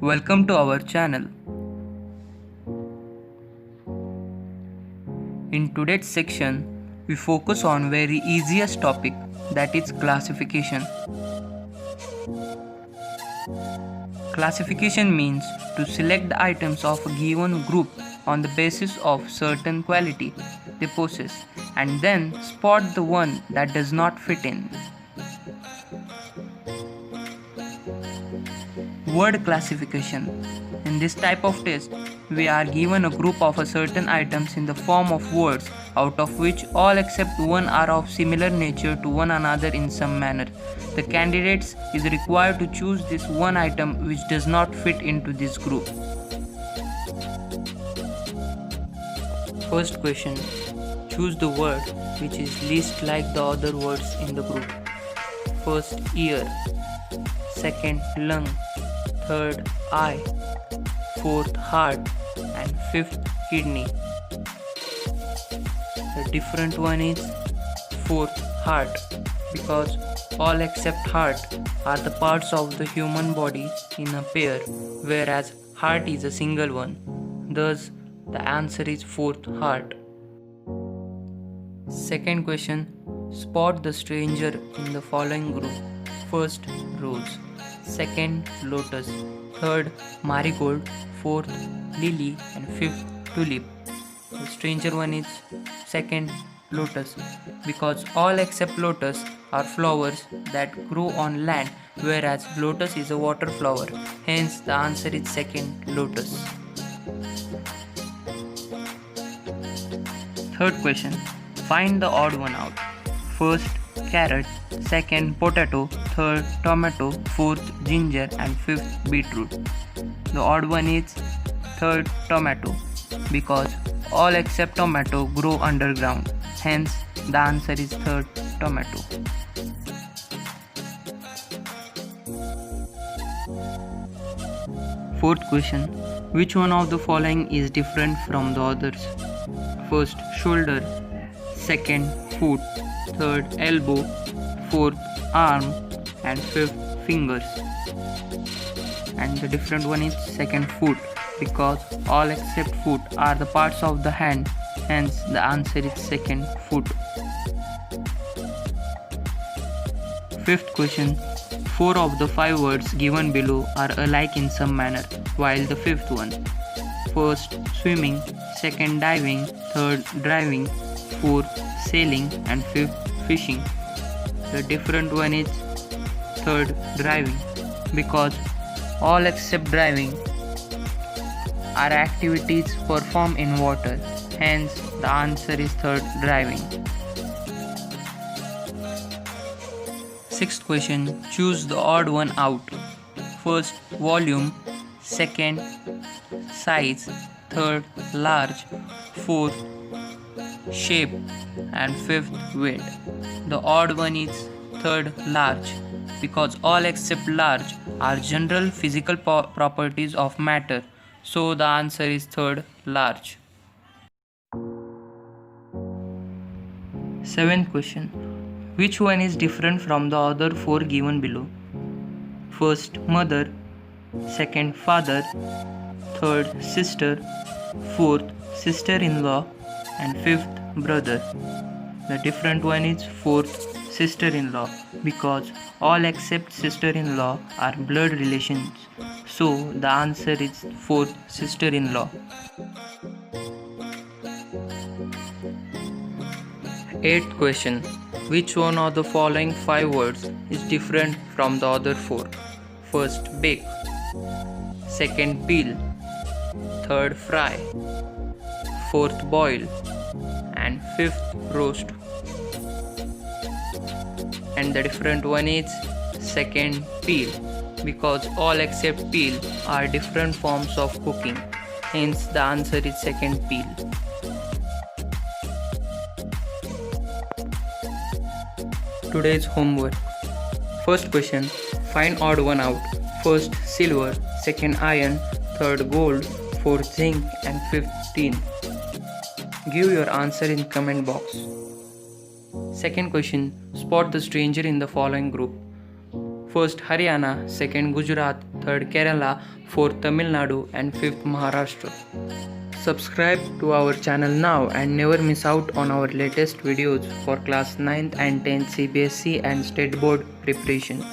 Welcome to our channel. In today's section, we focus on very easiest topic, that is classification. Classification means to select the items of a given group on the basis of certain quality they possess and then spot the one that does not fit in. Word classification. In this type of test, we are given a group of a certain items in the form of words, out of which all except one are of similar nature to one another in some manner. The candidates is required to choose this one item which does not fit into this group. First question. Choose the word which is least like the other words in the group. First, ear. Second, lung. Third, eye. Fourth, heart. And fifth, kidney. The different one is fourth, heart, because all except heart are the parts of the human body in a pair, whereas heart is a single one. Thus, the answer is fourth, heart. Second question. Spot the stranger in the following group. First, rose. Second, lotus. Third, marigold. Fourth, lily. And fifth, tulip. The stranger one is second, lotus, because all except lotus are flowers that grow on land, whereas lotus is a water flower. Hence, the answer is second, lotus. Third question. Find the odd one out. First, carrot. Second, potato. Third, tomato. Fourth, ginger. And fifth, beetroot. The odd one is third, tomato, because all except tomato grow underground. Hence, the answer is third, tomato. Fourth question. Which one of the following is different from the others? First, shoulder. Second, foot. Third, elbow. Fourth, arm. And fifth, fingers. And the different one is second, foot, because all except foot are the parts of the hand. Hence, the answer is second, foot. Fifth question. 4 of the 5 words given below are alike in some manner, while the fifth one. First, swimming. Second, diving. Third, driving. Fourth, sailing. And fifth, fishing. The different one is third, driving, because all except driving are activities performed in water. Hence, the answer is third, driving. Sixth question. Choose the odd one out. First, volume. Second, size. Third, large. Fourth, shape. And fifth, weight. The odd one is third, large, because all except large are general physical properties of matter. So the answer is third, large. Seventh question. Which one is different from the other 4 given below? First, mother. Second, father. Third, sister. Fourth, sister-in-law. And fifth, brother. The different one is fourth, sister-in-law, because all except sister-in-law are blood relations. So the answer is fourth, sister-in-law. Eighth question. Which one of the following 5 words is different from the other 4? First, bake. Second, peel. Third, fry. Fourth, boil. And fifth, roast. And the different one is second, peel, because all except peel are different forms of cooking. Hence, the answer is second, peel. today's homework. First question, find odd one out. First silver, second iron, third gold, fourth zinc and fifth tin. Give your answer in comment box. Second question, spot the stranger in the following group. First Haryana, second Gujarat, third Kerala, fourth Tamil Nadu and fifth Maharashtra. Subscribe to our channel now and never miss out on our latest videos for class 9th and 10th CBSE and State Board preparation.